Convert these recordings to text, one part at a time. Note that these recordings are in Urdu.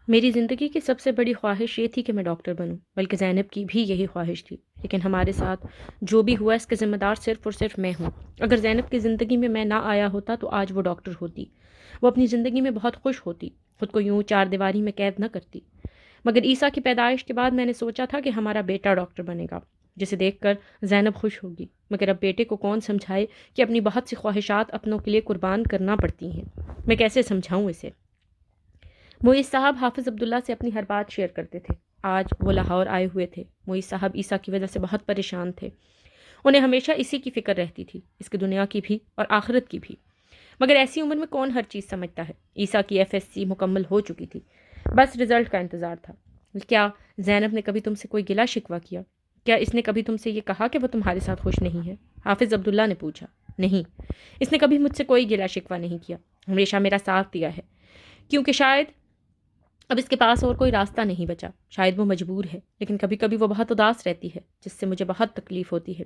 میری زندگی کی سب سے بڑی خواہش یہ تھی کہ میں ڈاکٹر بنوں، بلکہ زینب کی بھی یہی خواہش تھی، لیکن ہمارے ساتھ جو بھی ہوا اس کے ذمہ دار صرف اور صرف میں ہوں۔ اگر زینب کی زندگی میں نہ آیا ہوتا تو آج وہ ڈاکٹر ہوتی، وہ اپنی زندگی میں بہت خوش ہوتی، خود کو یوں چار دیواری میں قید نہ کرتی۔ مگر عیسیٰ کی پیدائش کے بعد میں نے سوچا تھا کہ ہمارا بیٹا ڈاکٹر بنے گا، جسے دیکھ کر زینب خوش ہوگی، مگر اب بیٹے کو کون سمجھائے کہ اپنی بہت سی خواہشات اپنوں کے لیے قربان کرنا پڑتی ہیں؟ میں کیسے سمجھاؤں اسے؟ معیز صاحب حافظ عبداللہ سے اپنی ہر بات شیئر کرتے تھے۔ آج وہ لاہور آئے ہوئے تھے۔ معیز صاحب عیسیٰ کی وجہ سے بہت پریشان تھے۔ انہیں ہمیشہ اسی کی فکر رہتی تھی، اس کی دنیا کی بھی اور آخرت کی بھی۔ مگر ایسی عمر میں کون ہر چیز سمجھتا ہے؟ عیسیٰ کی FSC مکمل ہو چکی تھی، بس رزلٹ کا انتظار تھا۔ کیا زینب نے کبھی تم سے کوئی گلہ شکوہ کیا؟ کیا اس نے کبھی تم سے یہ کہا کہ وہ تمہارے ساتھ خوش نہیں ہے؟ حافظ عبداللہ نے پوچھا۔ نہیں، اس نے کبھی مجھ سے کوئی گلہ شکوہ نہیں کیا، ہمیشہ میرا ساتھ دیا ہے، کیونکہ شاید اب اس کے پاس اور کوئی راستہ نہیں بچا، شاید وہ مجبور ہے، لیکن کبھی کبھی وہ بہت اداس رہتی ہے، جس سے مجھے بہت تکلیف ہوتی ہے۔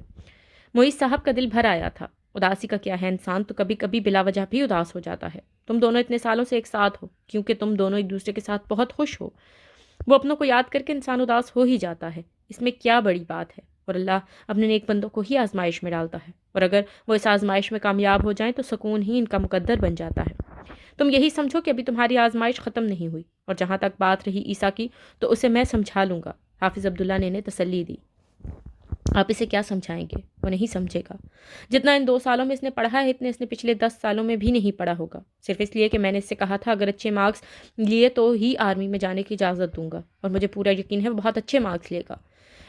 معیز صاحب کا دل بھر آیا تھا۔ اداسی کا کیا ہے، انسان تو کبھی کبھی بلا وجہ بھی اداس ہو جاتا ہے۔ تم دونوں اتنے سالوں سے ایک ساتھ ہو، کیونکہ تم دونوں ایک دوسرے کے ساتھ بہت خوش ہو۔ وہ اپنوں کو یاد کر کے انسان اداس ہو ہی جاتا ہے، اس میں کیا بڑی بات ہے؟ اور اللہ اپنے نیک بندوں کو ہی آزمائش میں ڈالتا ہے، اور اگر وہ اس آزمائش میں کامیاب ہو جائیں تو سکون ہی ان کا مقدر بن جاتا ہے۔ تم یہی سمجھو کہ ابھی تمہاری آزمائش ختم نہیں ہوئی، اور جہاں تک بات رہی عیسیٰ کی تو اسے میں سمجھا لوں گا۔ حافظ عبداللہ نے انہیں تسلی دی۔ آپ اسے کیا سمجھائیں گے؟ وہ نہیں سمجھے گا۔ جتنا ان 2 سالوں میں اس نے پڑھا ہے اتنے اس نے پچھلے 10 سالوں میں بھی نہیں پڑھا ہوگا، صرف اس لیے کہ میں نے اس سے کہا تھا اگر اچھے مارکس لیے تو ہی آرمی میں جانے کی اجازت دوں گا، اور مجھے پورا یقین ہے وہ بہت اچھے مارکس لے گا۔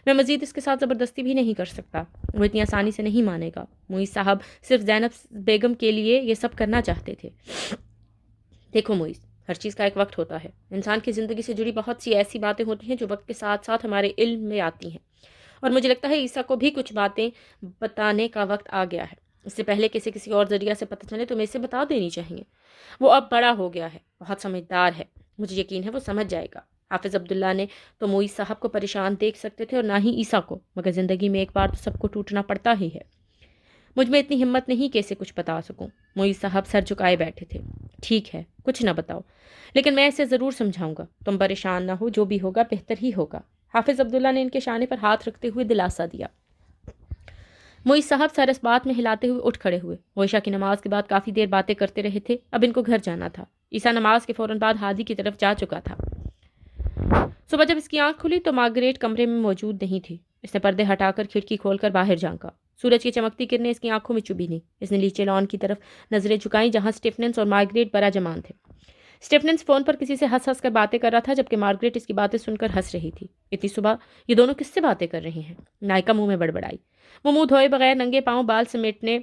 میں مزید اس کے ساتھ زبردستی بھی نہیں کر سکتا، وہ اتنی آسانی سے نہیں مانے گا۔ معیز صاحب صرف زینب بیگم کے لیے یہ سب کرنا چاہتے تھے۔ دیکھو معیز، ہر چیز کا ایک وقت ہوتا ہے۔ انسان کی زندگی سے جڑی بہت سی ایسی باتیں ہوتی ہیں جو وقت کے ساتھ ساتھ ہمارے علم میں آتی ہیں، اور مجھے لگتا ہے عیسیٰ کو بھی کچھ باتیں بتانے کا وقت آ گیا ہے۔ اس سے پہلے کسی اور ذریعہ سے پتہ چلے تو میں اسے بتا دینی چاہیے۔ وہ اب بڑا ہو گیا ہے، بہت سمجھدار ہے، مجھے یقین ہے وہ سمجھ جائے گا۔ حافظ عبداللہ نے تو معیز صاحب کو پریشان دیکھ سکتے تھے اور نہ ہی عیسیٰ کو، مگر زندگی میں ایک بار تو سب کو ٹوٹنا پڑتا ہی ہے۔ مجھ میں اتنی ہمت نہیں کہ اسے کچھ بتا سکوں۔ معیز صاحب سر جھکائے بیٹھے تھے۔ ٹھیک ہے، کچھ نہ بتاؤ، لیکن میں اسے ضرور سمجھاؤں گا۔ تم پریشان نہ ہو، جو بھی ہوگا بہتر ہی ہوگا۔ حافظ عبداللہ نے ان کے شانے پر ہاتھ رکھتے ہوئے دلاسا دیا۔ معیز صاحب سر اس بات میں ہلاتے ہوئے اٹھ کھڑے ہوئے۔ وہ عشاء کی نماز کے بعد کافی دیر باتیں کرتے رہے تھے، اب ان کو گھر جانا تھا۔ عیسیٰ نماز کے فوراً بعد ہادی کی طرف جا چکا تھا۔ صبح جب اس کی آنکھ کھلی تو مارگریٹ کمرے میں موجود نہیں تھی۔ اس نے پردے ہٹا کر کھڑکی کھول کر باہر جھانکا۔ سورج کی چمکتی کرنیں اس کی آنکھوں میں چبھی نہیں۔ اس نے نیچے لان کی طرف نظریں جھکائیں جہاں اسٹیفنس اور مارگریٹ برا جمان تھے۔ اسٹیفنس فون پر کسی سے ہنس ہنس کر باتیں کر رہا تھا، جبکہ مارگریٹ اس کی باتیں سن کر ہنس رہی تھی۔ اتنی صبح یہ دونوں کس سے باتیں کر رہے ہیں؟ نائکا منہ میں بڑبڑائی۔ وہ منہ دھوئے بغیر ننگے پاؤں بال سمیٹنے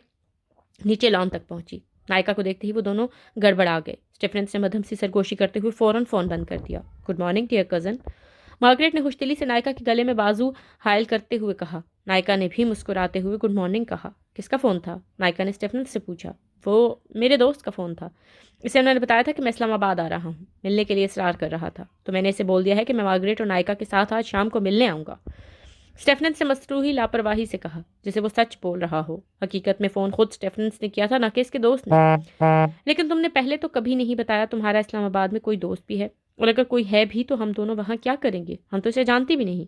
نیچے لان تک پہنچی۔ نائکا کو دیکھتے ہی وہ دونوں گڑبڑا گئے۔ اسٹیفنس نے مدھم سی سرگوشی کرتے ہوئے فوراً فون بند کر دیا۔ Good morning dear cousin, Margaret نے خوش دلی سے نائکا کے گلے میں بازو حائل کرتے ہوئے کہا۔ نائکا نے بھی مسکراتے ہوئے گڈ مارننگ کہا۔ کس کا فون تھا؟ نائکا نے اسٹیفنس سے پوچھا۔ وہ میرے دوست کا فون تھا، اسے انہوں نے بتایا تھا کہ میں اسلام آباد آ رہا ہوں، ملنے کے لیے اصرار کر رہا تھا، تو میں نے اسے بول دیا ہے کہ میں مارگریٹ اور نائکا کے ساتھ آج شام کو ملنے آؤں گا۔ اسٹیفنس نے مصروحی لاپرواہی سے کہا، جسے وہ سچ بول رہا ہو۔ حقیقت میں فون خود اسٹیفنس نے کیا تھا، نہ کہ اس کے دوست نے۔ لیکن تم نے پہلے تو کبھی نہیں بتایا تمہارا اسلام آباد میں کوئی دوست بھی ہے، اور اگر کوئی ہے بھی تو ہم دونوں وہاں کیا کریں گے؟ ہم تو اسے جانتی بھی نہیں۔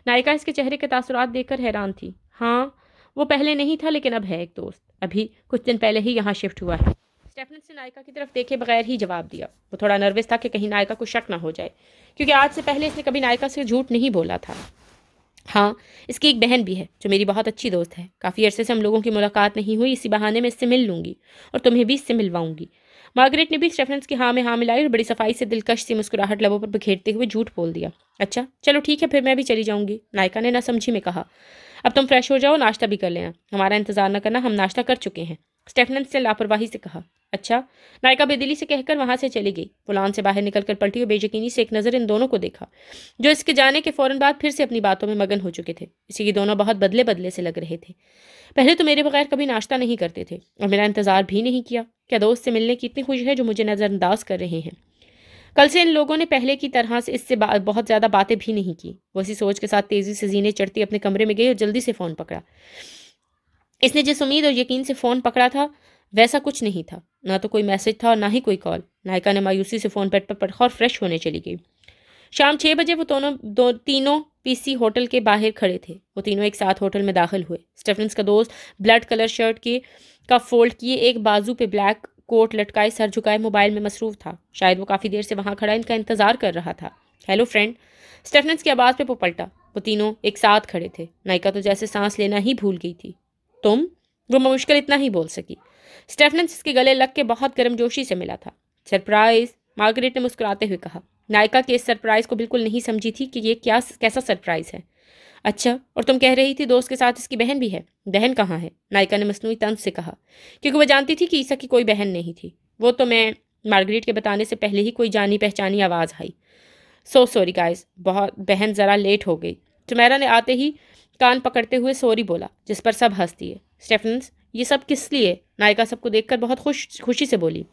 نائکا اس کے چہرے کے تاثرات دیکھ کر حیران تھی۔ ہاں، وہ پہلے نہیں تھا، لیکن اب ہے ایک دوست، ابھی کچھ دن پہلے ہی یہاں شفٹ ہوا ہے۔ اسٹیفنس نے نائکا کی طرف دیکھے بغیر ہی جواب دیا۔ وہ تھوڑا نروس تھا کہ کہیں نائکا کو شک نہ ہو جائے، کیونکہ آج سے پہلے اس نے کبھی نائکا سے جھوٹ نہیں بولا تھا۔ ہاں، اس کی ایک بہن بھی ہے جو میری بہت اچھی دوست ہے۔ کافی عرصے سے ہم لوگوں کی ملاقات نہیں ہوئی، اسی بہانے میں اس سے مل لوں گی اور تمہیں بھی اس سے ملواؤں گی۔ مارگریٹ نے بھی اسٹیفنس کی ہاں میں ہاں ملائی اور بڑی صفائی سے دلکش سی مسکراہٹ لبوں پر بکھیرتے ہوئے جھوٹ بول دیا۔ اچھا چلو ٹھیک ہے، پھر میں بھی چلی جاؤں گی، نائکا نے نہ سمجھی میں کہا۔ اب تم فریش ہو جاؤ، ناشتہ بھی کر لینا، ہمارا انتظار نہ کرنا، ہم ناشتہ کر چکے ہیں، اسٹیفنس نے لاپرواہی سے کہا۔ اچھا، نائکا بے دلی سے کہہ کر وہاں سے چلی گئی۔ فلان سے باہر نکل کر پلٹی اور بے یقینی سے ایک نظر ان دونوں کو دیکھا، جو اس کے جانے کے فوراً بعد پھر سے اپنی باتوں میں مگن ہو چکے تھے۔ اسی لیے دونوں بہت بدلے بدلے سے لگ رہے تھے۔ پہلے تو میرے بغیر کبھی ناشتہ نہیں کرتے تھے اور میرا انتظار بھی نہیں کیا۔ کیا دوست سے ملنے کی اتنی خوشی ہے جو مجھے نظر انداز کر رہے ہیں؟ کل سے ان لوگوں نے پہلے کی طرح سے اس سے بہت زیادہ باتیں بھی نہیں کی۔ وہ اسی سوچ کے ساتھ تیزی سے زینے چڑھتی اپنے کمرے میں گئی اور جلدی سے فون پکڑا۔ اس نے جس امید اور یقین سے فون پکڑا تھا ویسا کچھ نہیں تھا، نہ تو کوئی میسج تھا اور نہ ہی کوئی کال۔ نائکا نے مایوسی سے فون پیڈ پر پڑھا اور فریش ہونے چلی گئی۔ شام 6 بجے وہ تینوں پی سی ہوٹل کے باہر کھڑے تھے. وہ تینوں ایک ساتھ ہوٹل میں داخل ہوئے. اسٹیفنس کا دوست بلڈ کلر شرٹ کا فولڈ کیے ایک بازو پہ بلیک کوٹ لٹکائے سر جھکائے موبائل میں مصروف تھا. شاید وہ کافی دیر سے وہاں کھڑا ان کا انتظار کر رہا تھا. Hello friend. اسٹیفنس کی آواز پہ وہ پلٹا. وہ تینوں ایک ساتھ کھڑے تھے. نائکا تو جیسے سانس لینا ہی بھول گئی تھی. تم؟ وہ مشکل اتنا ہی بول سکی. اسٹیفنس اس کے گلے لگ کے بہت گرم جوشی سے ملا تھا. سرپرائز. مارگریٹ نے مسکراتے ہوئے کہا. نائکا کے اس سرپرائز کو بالکل نہیں سمجھی تھی کہ یہ کیسا سرپرائز ہے. اچھا، اور تم کہہ رہی تھی دوست کے ساتھ اس کی بہن بھی ہے. بہن کہاں ہے؟ نائکا نے مصنوعی طنز سے کہا، کیونکہ وہ جانتی تھی کہ عیسیٰ کی کوئی بہن نہیں تھی. وہ تو میں مارگریٹ کے بتانے سے پہلے ہی کوئی جانی پہچانی آواز آئی. سو سوری گائز، بہت بہن ذرا لیٹ ہو گئی. سمیرا نے آتے ہی کان پکڑتے ہوئے سوری بولا، جس پر سب ہنس دیے. اسٹیفنس، یہ سب کس لیے؟ نائکا سب کو دیکھ کر بہت خوشی سے بولی.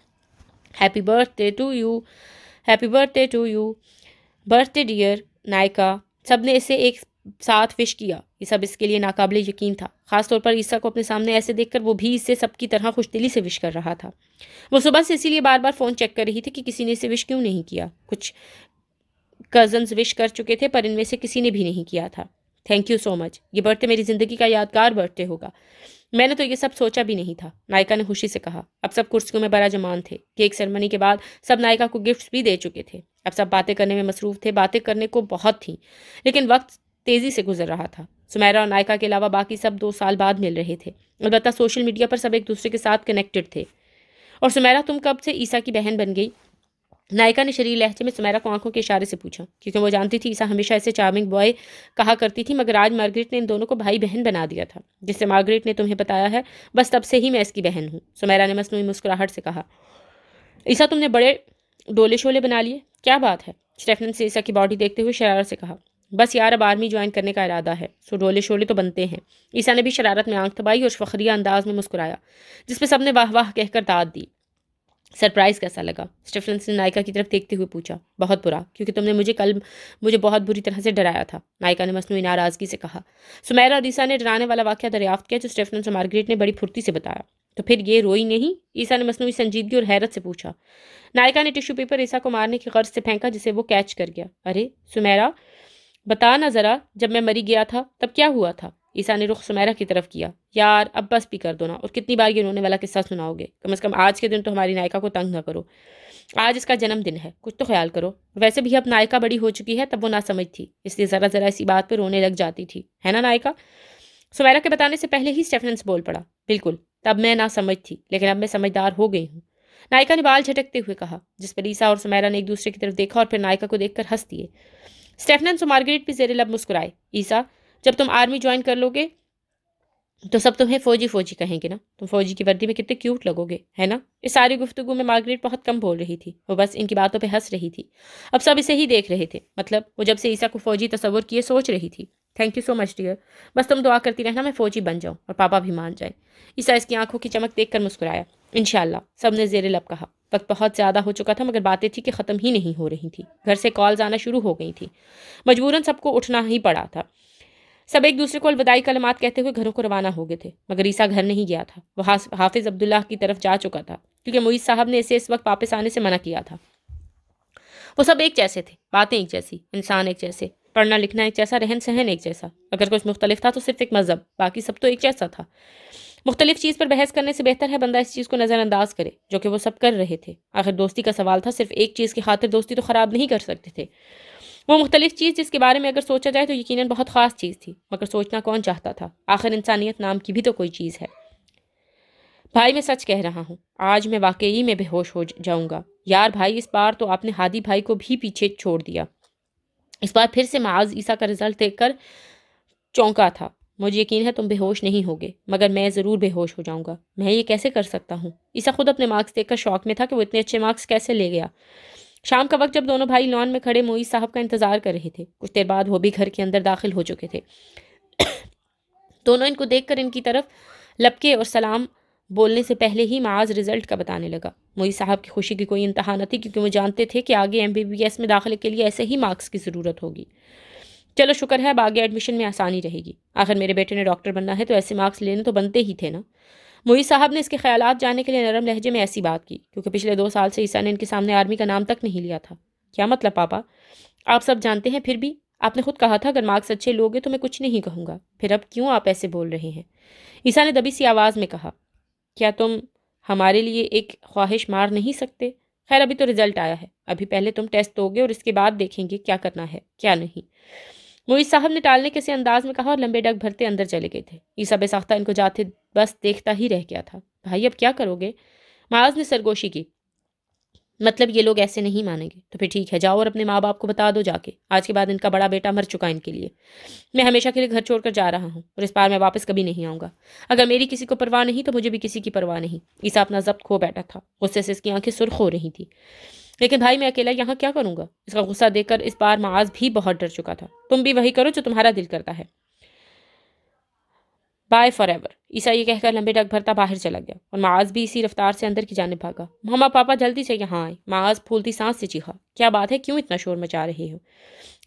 Happy birthday to you. Happy birthday to you. Birthday dear Naika. سب نے اسے ایک ساتھ وش کیا. یہ سب اس کے لیے ناقابل یقین تھا، خاص طور پر عیسیٰ کو اپنے سامنے ایسے دیکھ کر. وہ بھی اسے سب کی طرح خوش دلی سے وش کر رہا تھا. وہ صبح سے اسی لیے بار بار فون چیک کر رہی تھی کہ کسی نے اسے وش کیوں نہیں کیا. کچھ کزنز وش کر چکے تھے پر ان میں سے کسی نے بھی نہیں کیا تھا. تھینک یو سو مچ. یہ برتھ ڈے میری زندگی کا یادگار برتھ ڈے ہوگا. میں نے تو یہ سب سوچا بھی نہیں تھا، نائکا نے خوشی سے کہا. اب سب کرسیوں میں برا جمان تھے. کیک سیرمنی کے بعد سب نائکا کو گفٹس بھی دے چکے تھے. اب سب باتیں کرنے میں مصروف تھے. باتیں کرنے کو بہت تھیں، لیکن وقت تیزی سے گزر رہا تھا. سمیرا اور نائکا کے علاوہ باقی سب 2 سال بعد مل رہے تھے. البتہ سوشل میڈیا پر سب ایک دوسرے کے ساتھ کنیکٹڈ تھے. اور سمیرا، تم کب سے عیسیٰ کی بہن بن گئی؟ نائکا نے شریر لہجے میں سمیرا کو آنکھوں کے اشارے سے پوچھا، کیونکہ وہ جانتی تھی عیسیٰ ہمیشہ ایسے چارمنگ بوائے کہا کرتی تھی، مگر آج مارگریٹ نے ان دونوں کو بھائی بہن بنا دیا تھا. جس سے مارگریٹ نے تمہیں بتایا ہے، بس تب سے ہی میں اس کی بہن ہوں. سمیرا نے مصنوعی مسکراہٹ سے کہا. عیسیٰ، تم نے بڑے ڈولے شولے بنا لیے. کیا بات ہے؟ اسٹیفنس سے عیسیٰ کی باڈی دیکھتے ہوئے شرارت سے کہا. بس یار، اب آرمی جوائن کرنے کا ارادہ ہے، سو ڈولے شولے تو بنتے ہیں. عیسیٰ نے بھی شرارت میں آنکھ دبائی اور فخریہ انداز میں مسکرایا، جس پہ سب نے واہ واہ کہہ کر داد دی. سرپرائز کیسا لگا؟ اسٹیفنس نے نائکا کی طرف دیکھتے ہوئے پوچھا. بہت برا، کیونکہ تم نے کل مجھے بہت بری طرح سے ڈرایا تھا، نائکا نے مصنوعی ناراضگی سے کہا. سمیرا اور عیسیٰ نے ڈرانے والا واقعہ دریافت کیا جو اسٹیفنس اور مارگریٹ نے بڑی پھرتی سے بتایا. تو پھر یہ روئی نہیں؟ عیسیٰ نے مصنوعی سنجیدگی اور حیرت سے پوچھا. نائکا نے ٹشو پیپر عیسیٰ کو مارنے کی غرض سے پھینکا، جسے وہ کیچ کر گیا. ارے سمیرا، بتا نا ذرا، جب میں مری گیا تھا تب کیا ہوا تھا؟ عیسیٰ نے رخ سمیرا کی طرف کیا. یار اب بس بھی کر دو نا، اور کتنی بار یہ رونے والا قصہ سناؤ گے؟ کم از کم آج کے دن تو ہماری نائکا کو تنگ نہ کرو. آج اس کا جنم دن ہے، کچھ تو خیال کرو. ویسے بھی اب نائکا بڑی ہو چکی ہے، تب وہ نہ سمجھ تھی، اس لیے ذرا ذرا اسی بات پہ رونے لگ جاتی تھی، ہے نا نائکا؟ سمیرا کے بتانے سے پہلے ہی اسٹیفنس بول پڑا. بالکل، تب میں نہ سمجھ تھی، لیکن اب میں سمجھدار ہو گئی ہوں. نائکا نے بال جھٹکتے ہوئے کہا، جس پر عیسیٰ اور سمیرا نے ایک دوسرے کی طرف دیکھا اور پھر نائکا کو دیکھ کر ہنس دیے. اسٹیفنس اور مارگریٹ بھی زیر لب مسکرائے. عیسیٰ، جب تم آرمی جوائن کر لو گے تو سب تمہیں فوجی فوجی کہیں گے نا. تم فوجی کی وردی میں کتنے کیوٹ لگو گے، ہے نا؟ اس ساری گفتگو میں مارگریٹ بہت کم بول رہی تھی، وہ بس ان کی باتوں پہ ہنس رہی تھی. اب سب اسے ہی دیکھ رہے تھے، مطلب وہ جب سے عیسیٰ کو فوجی تصور کیے سوچ رہی تھی. Thank you so much dear. بس تم دعا کرتی رہنا میں فوجی بن جاؤں اور پاپا بھی مان جائیں. عیسیٰ اس کی آنکھوں کی چمک دیکھ کر مسکرایا. انشاءاللہ، سب نے زیر لب کہا. وقت بہت زیادہ ہو چکا تھا، مگر باتیں تھی کہ ختم ہی نہیں ہو رہی تھی. گھر سے کالز آنا شروع ہو گئی تھی. مجبوراً سب کو اٹھنا ہی پڑا تھا. سب ایک دوسرے کو الوداعی کلمات کہتے ہوئے گھروں کو روانہ ہو گئے تھے، مگر عیسیٰ گھر نہیں گیا تھا. وہ حافظ عبداللہ کی طرف جا چکا تھا، کیونکہ معیز صاحب نے اسے اس وقت واپس آنے سے منع کیا تھا. وہ سب ایک جیسے تھے، باتیں ایک جیسی، انسان ایک جیسے، پڑھنا لکھنا ایک جیسا، رہن سہن ایک جیسا. اگر کچھ مختلف تھا تو صرف ایک مذہب، باقی سب تو ایک جیسا تھا. مختلف چیز پر بحث کرنے سے بہتر ہے بندہ اس چیز کو نظر انداز کرے، جو کہ وہ سب کر رہے تھے. آخر دوستی کا سوال تھا، صرف ایک چیز کی خاطر دوستی تو خراب نہیں کر سکتے تھے. وہ مختلف چیز جس کے بارے میں اگر سوچا جائے تو یقیناً بہت خاص چیز تھی، مگر سوچنا کون چاہتا تھا؟ آخر انسانیت نام کی بھی تو کوئی چیز ہے. بھائی، میں سچ کہہ رہا ہوں، آج میں واقعی میں بے ہوش ہو جاؤں گا. یار بھائی، اس بار تو آپ نے ہادی بھائی کو بھی پیچھے چھوڑ دیا. اس بار پھر سے معاذ عیسیٰ کا رزلٹ دیکھ کر چونکا تھا. مجھے یقین ہے تم بے ہوش نہیں ہوگے، مگر میں ضرور بے ہوش ہو جاؤں گا. میں یہ کیسے کر سکتا ہوں؟ عیسیٰ خود اپنے مارکس دیکھ کر شوق میں تھا کہ وہ اتنے اچھے مارکس کیسے لے گیا. شام کا وقت جب دونوں بھائی لان میں کھڑے معیز صاحب کا انتظار کر رہے تھے. کچھ دیر بعد وہ بھی گھر کے اندر داخل ہو چکے تھے. دونوں ان کو دیکھ کر ان کی طرف لپکے اور سلام بولنے سے پہلے ہی معاذ رزلٹ کا بتانے لگا. معیز صاحب کی خوشی کی کوئی انتہا نہ تھی، کیونکہ وہ جانتے تھے کہ آگے MBBS میں داخلے کے لیے ایسے ہی مارکس کی ضرورت ہوگی. چلو شکر ہے، اب آگے ایڈمیشن میں آسانی رہے گی. آخر میرے بیٹے نے ڈاکٹر بننا ہے تو ایسے مارکس لینے تو بنتے ہی تھے نا. معیز صاحب نے اس کے خیالات جاننے کے لیے نرم لہجے میں ایسی بات کی، کیونکہ پچھلے 2 سال سے عیسیٰ نے ان کے سامنے آرمی کا نام تک نہیں لیا تھا. کیا مطلب پاپا؟ آپ سب جانتے ہیں، پھر بھی آپ نے خود کہا تھا اگر مارکس اچھے لوگے تو میں کچھ نہیں کہوں گا، پھر اب کیوں آپ ایسے بول رہے ہیں؟ عیسیٰ نے دبی سی آواز میں کہا، کیا تم ہمارے لیے ایک خواہش مار نہیں سکتے؟ خیر ابھی تو رزلٹ آیا ہے، ابھی پہلے تم ٹیسٹ دو گے اور اس کے بعد دیکھیں گے کیا کرنا ہے کیا نہیں۔ معیز صاحب نے ٹالنے کے سے انداز میں کہا اور لمبے ڈگ بھرتے اندر چلے گئے تھے۔ عیسیٰ بے ساختہ ان کو جاتے بس دیکھتا ہی رہ گیا تھا۔ بھائی اب کیا کرو گے؟ معاذ نے سرگوشی کی، مطلب یہ لوگ ایسے نہیں مانیں گے تو پھر ٹھیک ہے، جاؤ اور اپنے ماں باپ کو بتا دو جا کے، آج کے بعد ان کا بڑا بیٹا مر چکا ان کے لیے، میں ہمیشہ کے لیے گھر چھوڑ کر جا رہا ہوں اور اس بار میں واپس کبھی نہیں آؤں گا۔ اگر میری کسی کو پرواہ نہیں تو مجھے بھی کسی کی پرواہ نہیں۔ عیسیٰ اپنا ضبط کھو بیٹھا تھا، غصے سے اس کی آنکھیں سرخ ہو رہی تھی۔ لیکن بھائی میں اکیلا یہاں کیا کروں گا؟ اس کا غصہ دیکھ کر اس بار معاذ بھی بہت ڈر چکا تھا۔ تم بھی وہی کرو جو تمہارا دل کرتا ہے، بائے فار ایور۔ عیسیٰ یہ کہہ کر لمبے ڈگ بھرتا باہر چلا گیا اور معاذ بھی اسی رفتار سے اندر کی جانب بھاگا۔ ماما پاپا جلدی سے یہاں آئے، معاذ پھولتی سانس سے چیخا۔ کیا بات ہے، کیوں اتنا شور مچا رہے ہو؟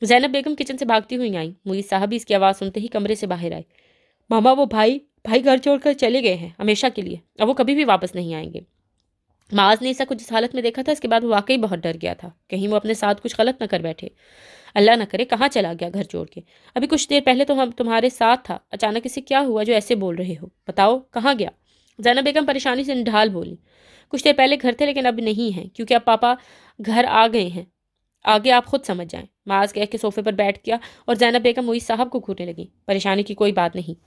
زینب بیگم کچن سے بھاگتی ہوئی آئیں۔ معیز صاحب بھی اس کی آواز سنتے ہی کمرے سے باہر آئے۔ ماما وہ بھائی گھر چھوڑ کر چلے گئے ہیں ہمیشہ کے لیے، اب وہ کبھی بھی واپس نہیں آئیں گے۔ معاذ نے عیسیٰ کو جس حالت میں دیکھا تھا اس کے بعد وہ واقعی بہت ڈر گیا تھا، کہیں وہ اپنے ساتھ کچھ غلط نہ کر بیٹھے۔ اللہ نہ کرے کہاں چلا گیا گھر چھوڑ کے؟ ابھی کچھ دیر پہلے تو ہم تمہارے ساتھ تھا، اچانک اسے کیا ہوا جو ایسے بول رہے ہو؟ بتاؤ کہاں گیا؟ زینب بیگم پریشانی سے نڈھال بولی۔ کچھ دیر پہلے گھر تھے لیکن اب نہیں ہیں، کیونکہ اب پاپا گھر آ گئے ہیں، آگے آپ خود سمجھ جائیں۔ معاذ کہہ کے صوفے پر بیٹھ گیا اور زینب بیگم معیز صاحب کو گھورنے لگی۔ پریشانی کی کوئی بات نہیں،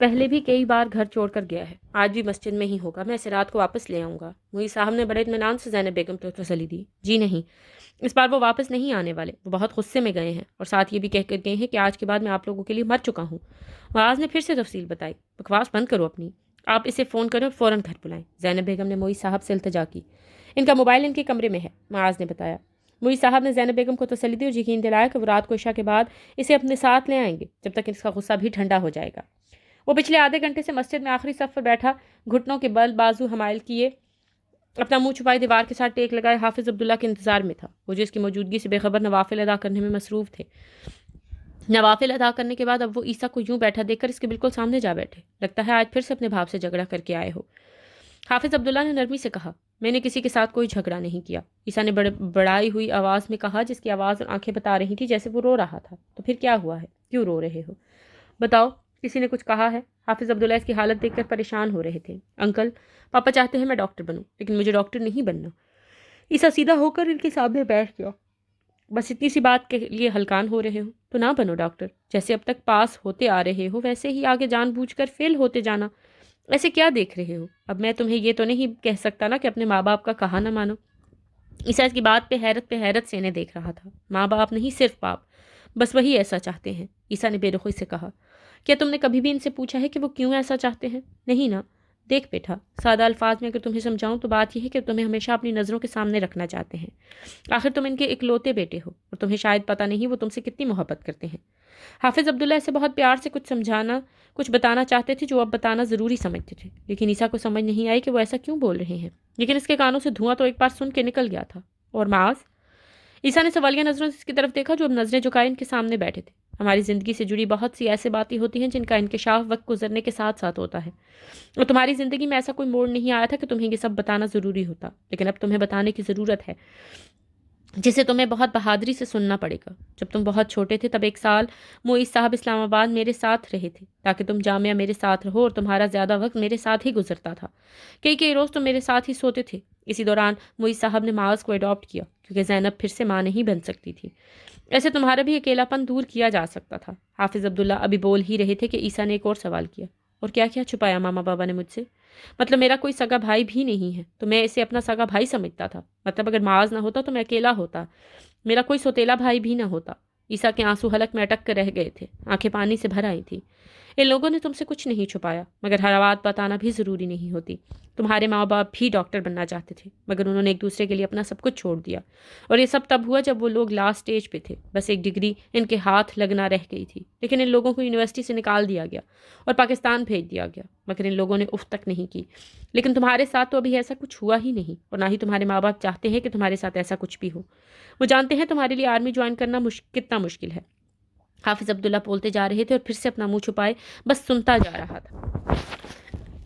پہلے بھی کئی بار گھر چھوڑ کر گیا ہے، آج بھی مسجد میں ہی ہوگا، میں اسے رات کو واپس لے آؤں گا۔ معیز صاحب نے بڑے اطمینان سے زینب بیگم کو تسلی دی۔ جی نہیں، اس بار وہ واپس نہیں آنے والے، وہ بہت غصے میں گئے ہیں اور ساتھ یہ بھی کہہ کر گئے ہیں کہ آج کے بعد میں آپ لوگوں کے لیے مر چکا ہوں۔ معاذ نے پھر سے تفصیل بتائی۔ بکواس بند کرو اپنی، آپ اسے فون کریں اور فوراً گھر بلائیں۔ زینب بیگم نے معیز صاحب سے التجا کی۔ ان کا موبائل ان کے کمرے میں ہے، معاذ نے بتایا۔ معیز صاحب نے زینب بیگم کو تسلی دی اور یقین دلایا کہ وہ رات کو عشاء کے بعد اسے اپنے ساتھ لے آئیں گے جب تک اس کا غصہ بھی ٹھنڈا ہو جائے گا۔ وہ پچھلے آدھے گھنٹے سے مسجد میں آخری صف پر بیٹھا، گھٹنوں کے بل بازو حمائل کیے، اپنا منہ چھپائے دیوار کے ساتھ ٹیک لگائے حافظ عبداللہ کے انتظار میں تھا۔ وہ جو اس کی موجودگی سے بے خبر نوافل ادا کرنے میں مصروف تھے۔ نوافل ادا کرنے کے بعد اب وہ عیسیٰ کو یوں بیٹھا دیکھ کر اس کے بالکل سامنے جا بیٹھے۔ لگتا ہے آج پھر سے اپنے باپ سے جھگڑا کر کے آئے ہو۔ حافظ عبداللہ نے نرمی سے کہا، میں نے کسی کے ساتھ کوئی جھگڑا نہیں کیا۔ عیسیٰ نے بڑائی ہوئی آواز میں کہا، جس کی آواز اور آنکھیں بتا رہی تھی جیسے وہ رو رہا تھا۔ تو پھر کیا ہوا ہے؟ کیوں رو رہے ہو؟ بتاؤ، کسی نے کچھ کہا ہے؟ حافظ عبداللہ اس کی حالت دیکھ کر پریشان ہو رہے تھے۔ انکل، پاپا چاہتے ہیں میں ڈاکٹر بنوں، لیکن مجھے ڈاکٹر نہیں بننا۔ عیسیٰ سیدھا ہو کر ان کے سامنے بیٹھ گیا۔ بس اتنی سی بات کے لیے ہلکان ہو رہے ہو تو نہ بنو ڈاکٹر، جیسے اب تک پاس ہوتے آ رہے ہو ویسے ہی آگے جان بوجھ کر فیل ہوتے جانا۔ ایسے کیا دیکھ رہے ہو؟ اب میں تمہیں یہ تو نہیں کہہ سکتا نا کہ اپنے ماں باپ کا کہا نہ مانو۔ عیسیٰ اس کی بات پہ حیرت سے انہیں دیکھ رہا تھا۔ ماں باپ نہیں، صرف باپ، بس وہی ایسا چاہتے ہیں۔ عیسیٰ نے بے رخی سے کہا، کیا تم نے کبھی بھی ان سے پوچھا ہے کہ وہ کیوں ایسا چاہتے ہیں؟ نہیں نا۔ دیکھ بیٹا، سادہ الفاظ میں اگر تمہیں سمجھاؤں تو بات یہ ہے کہ تمہیں ہمیشہ اپنی نظروں کے سامنے رکھنا چاہتے ہیں۔ آخر تم ان کے اکلوتے بیٹے ہو اور تمہیں شاید پتہ نہیں وہ تم سے کتنی محبت کرتے ہیں۔ حافظ عبداللہ اسے بہت پیار سے کچھ بتانا چاہتے تھے جو اب بتانا ضروری سمجھتے تھے، لیکن عیسیٰ کو سمجھ نہیں آئی کہ وہ ایسا کیوں بول رہے ہیں۔ لیکن اس کے کانوں سے دھواں تو ایک بار سن کے نکل گیا تھا۔ اور معاذ؟ عیسیٰ نے سوالیہ نظروں سے اس کی طرف دیکھا جو اب نظریں جھکائے ان کے سامنے بیٹھے تھے۔ ہماری زندگی سے جڑی بہت سی ایسے باتیں ہوتی ہیں جن کا انکشاف وقت گزرنے کے ساتھ ساتھ ہوتا ہے، اور تمہاری زندگی میں ایسا کوئی موڑ نہیں آیا تھا کہ تمہیں یہ سب بتانا ضروری ہوتا، لیکن اب تمہیں بتانے کی ضرورت ہے، جسے تمہیں بہت بہادری سے سننا پڑے گا۔ جب تم بہت چھوٹے تھے تب ایک سال معیز صاحب اسلام آباد میرے ساتھ رہے تھے تاکہ تم جامعہ میرے ساتھ رہو، اور تمہارا زیادہ وقت میرے ساتھ ہی گزرتا تھا۔ کئی روز تم میرے ساتھ ہی سوتے تھے۔ اسی دوران معیز صاحب نے معاذ کو اڈاپٹ کیا کیونکہ زینب پھر سے ماں نہیں بن سکتی تھی۔ ایسے تمہارا بھی اکیلا پن دور کیا جا سکتا تھا۔ حافظ عبداللہ ابھی بول ہی رہے تھے کہ عیسیٰ نے ایک اور سوال کیا، اور کیا کیا چھپایا ماما بابا نے مجھ سے؟ مطلب میرا کوئی سگا بھائی بھی نہیں ہے تو میں اسے اپنا سگا بھائی سمجھتا تھا۔ مطلب اگر معاذ نہ ہوتا تو میں اکیلا ہوتا، میرا کوئی سوتیلا بھائی بھی نہ ہوتا۔ عیسیٰ کے آنسو حلق میں اٹک کر رہ گئے تھے، آنکھیں پانی سے بھر آئی تھیں۔ ان لوگوں نے تم سے کچھ نہیں چھپایا، مگر ہر بات بتانا بھی ضروری نہیں ہوتی۔ تمہارے ماں باپ بھی ڈاکٹر بننا چاہتے تھے، مگر انہوں نے ایک دوسرے کے لیے اپنا سب کچھ چھوڑ دیا، اور یہ سب تب ہوا جب وہ لوگ لاسٹ سٹیج پہ تھے۔ بس ایک ڈگری ان کے ہاتھ لگنا رہ گئی تھی، لیکن ان لوگوں کو یونیورسٹی سے نکال دیا گیا اور پاکستان بھیج دیا گیا، مگر ان لوگوں نے اف تک نہیں کی۔ لیکن تمہارے ساتھ تو ابھی ایسا کچھ ہوا ہی نہیں، اور نہ ہی تمہارے ماں باپ چاہتے ہیں کہ تمہارے ساتھ ایسا کچھ بھی ہو۔ وہ جانتے ہیں تمہارے لیے آرمی جوائن کرنا کتنا مشکل ہے۔ حافظ عبداللہ بولتے جا رہے تھے اور پھر سے اپنا منہ چھپائے بس سنتا جا رہا تھا۔